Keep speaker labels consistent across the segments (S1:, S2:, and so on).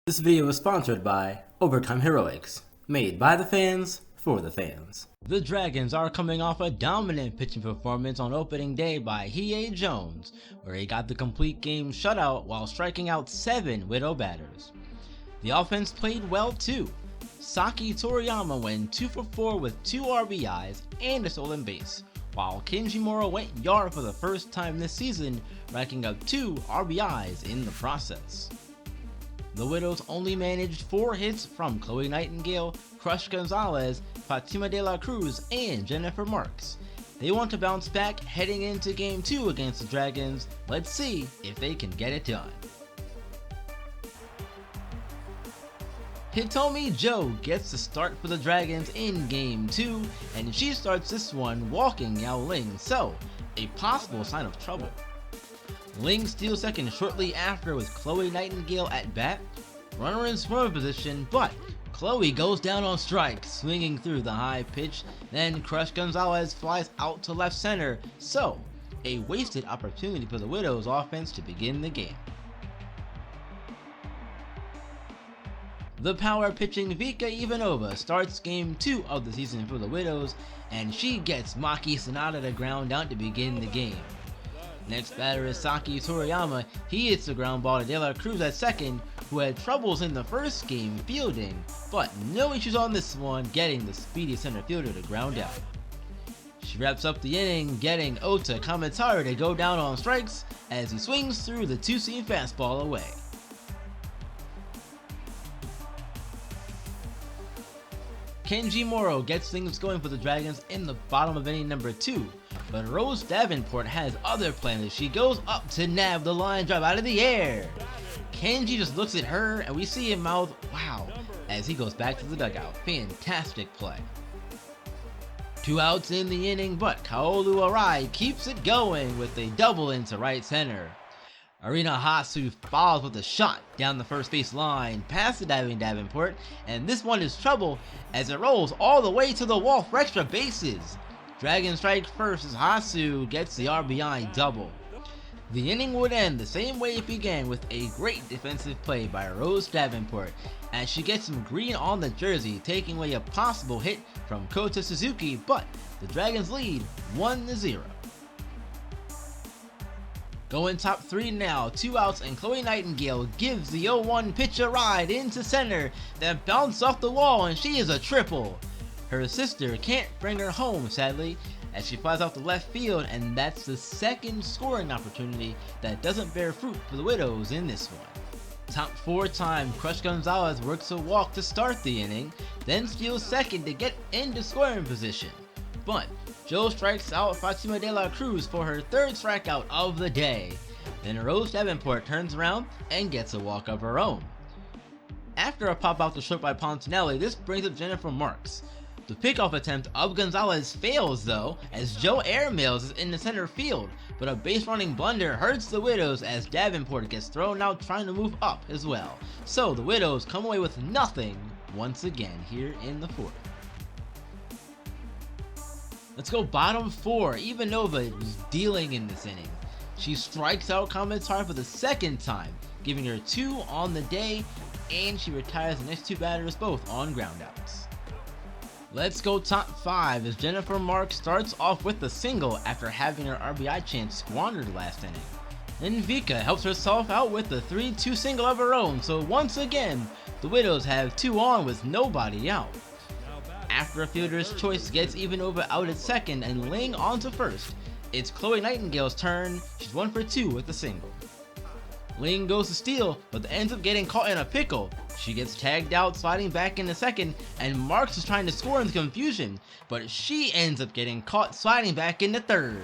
S1: This video is sponsored by Overtime Heroics, made by the fans for the fans. The Dragons are coming off a dominant pitching performance on opening day by Hiei Jones, where he got the complete game shutout while striking out 7 Widow batters. The offense played well too. Saki Toriyama went 2 for 4 with 2 RBIs and a stolen base, while Kenji Moro went yard for the first time this season, racking up 2 RBIs in the process. The Widows only managed 4 hits from Chloe Nightingale, Crush Gonzalez, Fatima de la Cruz, and Jennifer Marks. They want to bounce back heading into Game 2 against the Dragons. Let's see if they can get it done. Hitomi Jo gets the start for the Dragons in Game 2, and she starts this one walking Yao Ling, so a possible sign of trouble. Ling steals second shortly after with Chloe Nightingale at bat. Runner in scoring position, but Chloe goes down on strike, swinging through the high pitch. Then Crush Gonzalez flies out to left center, so a wasted opportunity for the Widows offense to begin the game. The power pitching Vika Ivanova starts Game 2 of the season for the Widows, and she gets Maki Sanada to ground out to begin the game. Next batter is Saki Toriyama. He hits the ground ball to De La Cruz at second, who had troubles in the first game fielding, but no issues on this one, getting the speedy center fielder to ground out. She wraps up the inning, getting Ota Kamatari to go down on strikes as he swings through the 2-seam fastball away. Kenji Moro gets things going for the Dragons in the bottom of inning number 2, but Rose Davenport has other plans as she goes up to nab the line drive out of the air. Kenji just looks at her and we see him mouth "wow" as he goes back to the dugout. Fantastic play. 2 outs in the inning, but Kaolu Arai keeps it going with a double into right center. Arina Hasu follows with a shot down the first base line past the diving Davenport, and this one is trouble as it rolls all the way to the wall for extra bases. Dragon strike first as Hasu gets the RBI double. The inning would end the same way it began, with a great defensive play by Rose Davenport as she gets some green on the jersey, taking away a possible hit from Kota Suzuki, but the Dragons lead 1-0. Going top 3 now, 2 outs, and Chloe Nightingale gives the 0-1 pitch a ride into center that bounced off the wall, and she is a triple. Her sister can't bring her home, sadly, as she flies off the left field, and that's the second scoring opportunity that doesn't bear fruit for the Widows in this one. Top 4 time, Crush Gonzalez works a walk to start the inning, then steals second to get into scoring position. But Jo strikes out Fatima de la Cruz for her 3rd strikeout of the day. Then Rose Davenport turns around and gets a walk of her own. After a pop out to short by Pontinelli, this brings up Jennifer Marks. The pickoff attempt of Gonzalez fails though, as Jo airmails is in the center field, but a base running blunder hurts the Widows as Davenport gets thrown out trying to move up as well. So the Widows come away with nothing once again here in the 4th. Let's go bottom 4. Ivanova was dealing in this inning. She strikes out Kamatari for the 2nd time, giving her 2 on the day, and she retires the next 2 batters both on groundouts. Let's go top 5 as Jennifer Marks starts off with a single after having her RBI chance squandered last inning. Then Vika helps herself out with a 3-2 single of her own, so once again, the Widows have 2 on with nobody out. After a fielder's choice gets Ivanova out at second and Ling onto first, it's Chloe Nightingale's turn. She's 1 for 2 with a single. Ling goes to steal, but ends up getting caught in a pickle. She gets tagged out, sliding back into second, and Marks is trying to score in the confusion, but she ends up getting caught sliding back into third.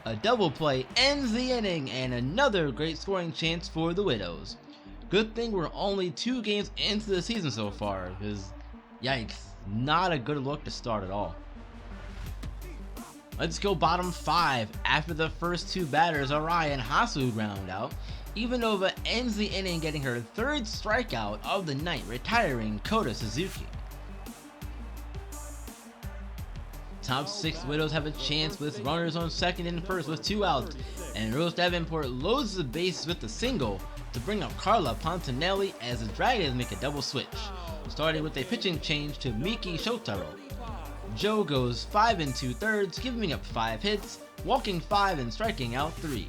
S1: A double play ends the inning, and another great scoring chance for the Widows. Good thing we're only 2 games into the season so far, because yikes, not a good look to start at all. Let's go bottom 5. After the first 2 batters, Arai and Hasu ground out, Ivanova ends the inning getting her 3rd strikeout of the night, retiring Kota Suzuki. Top 6 Widows have a chance with runners on second and first with 2 outs, and Rose Davenport loads the bases with a single to bring up Carla Pontinelli as the Dragons make a double switch, starting with a pitching change to Miki Shotaro. Joe goes 5 2/3, giving up 5 hits, walking 5 and striking out 3.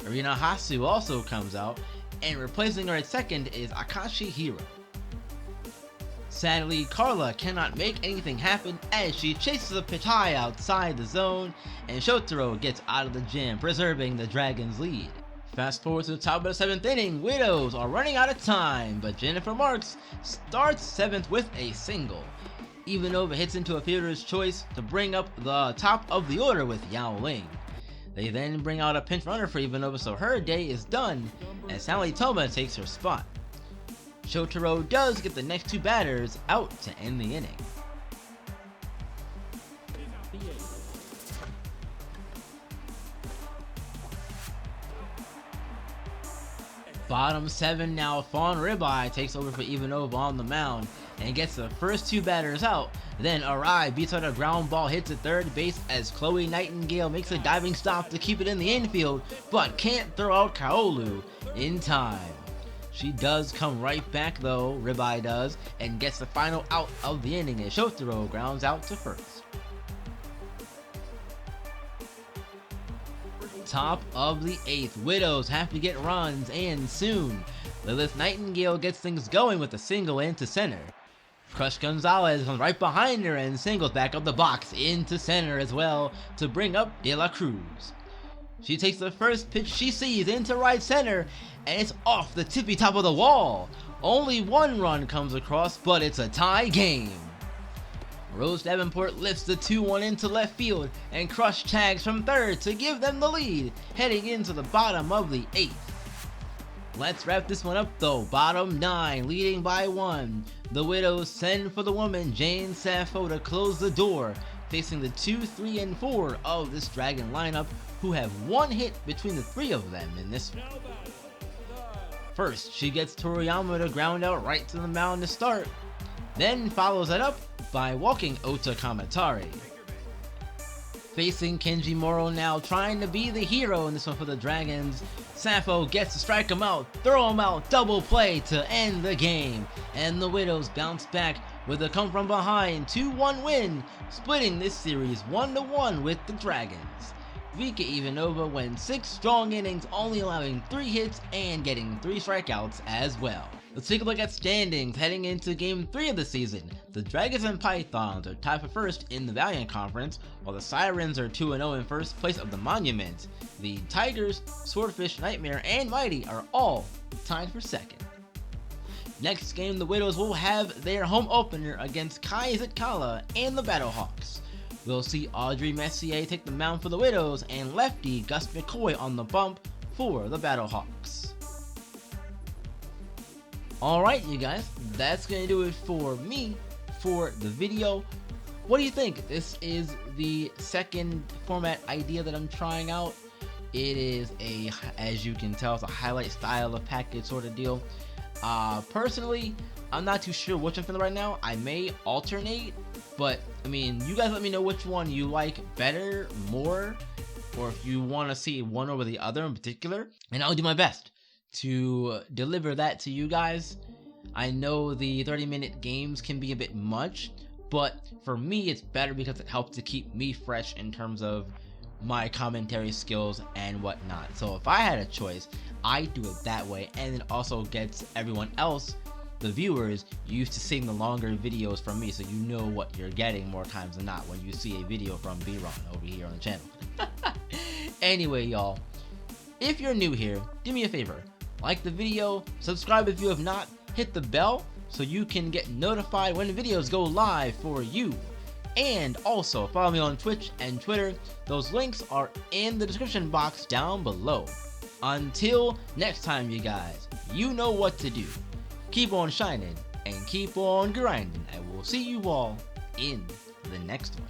S1: Arina Hasu also comes out, and replacing her at second is Akashi Hiro. Sadly, Carla cannot make anything happen as she chases a pitch high outside the zone, and Shotaro gets out of the gym, preserving the Dragons' lead. Fast forward to the top of the 7th inning, Widows are running out of time, but Jennifer Marks starts 7th with a single. Ivanova hits into a fielder's choice to bring up the top of the order with Yao Ling. They then bring out a pinch runner for Ivanova, so her day is done, and Sally Toma takes her spot. Shotaro does get the next 2 batters out to end the inning. Bottom 7 now, Fawn Ribeye takes over for Ivanova on the mound and gets the first 2 batters out. Then Arai beats out a ground ball, hits at third base as Chloe Nightingale makes a diving stop to keep it in the infield, but can't throw out Kaolu in time. She does come right back though, Ribeye does, and gets the final out of the inning as Shotaro grounds out to first. Top of the 8th, Widows have to get runs, and soon. Lilith Nightingale gets things going with a single into center. Crush Gonzalez comes right behind her and singles back up the box into center as well to bring up De La Cruz. She takes the first pitch she sees into right center, and it's off the tippy top of the wall. Only 1 run comes across, but it's a tie game. Rose Davenport lifts the 2-1 into left field, and Crush tags from third to give them the lead, heading into the bottom of the 8th. Let's wrap this one up though. Bottom 9, leading by 1. The Widows send for the woman Jane Sappho to close the door, facing the 2, 3, and 4 of this Dragon lineup, who have 1 hit between the 3 of them in this one. First, she gets Toriyama to ground out right to the mound to start, then follows that up by walking Ota Kamatari. Facing Kenji Moro now, trying to be the hero in this one for the Dragons, Sappho gets to strike him out, throw him out, double play to end the game, and the Widows bounce back with a come from behind 2-1 win, splitting this series 1-1 with the Dragons. Vika Ivanova went 6 strong innings, only allowing 3 hits and getting 3 strikeouts as well. Let's take a look at standings heading into Game 3 of the season. The Dragons and Pythons are tied for first in the Valiant Conference, while the Sirens are 2-0 in first place of the Monument. The Tigers, Swordfish, Nightmare, and Mighty are all tied for second. Next game, the Widows will have their home opener against Kai Zitkala and the Battlehawks. We'll see Audrey Messier take the mound for the Widows and lefty Gus McCoy on the bump for the Battlehawks. Alright you guys, that's going to do it for me for the video. What do you think? This is the second format idea that I'm trying out. It is as you can tell, it's a highlight style of package sort of deal. Personally, I'm not too sure which I'm feeling right now. I may alternate, but I mean, you guys let me know which one you like better, more, or if you want to see one over the other in particular, and I'll do my best to deliver that to you guys. I know the 30-minute games can be a bit much, but for me it's better because it helps to keep me fresh in terms of my commentary skills and whatnot. So if I had a choice, I'd do it that way, and it also gets everyone else, the viewers, used to seeing the longer videos from me, so you know what you're getting more times than not when you see a video from B-Ron over here on the channel. Anyway, y'all, if you're new here, do me a favor, like the video, subscribe if you have not, hit the bell so you can get notified when videos go live for you. And also follow me on Twitch and Twitter. Those links are in the description box down below. Until next time, you guys, you know what to do. Keep on shining and keep on grinding. I will see you all in the next one.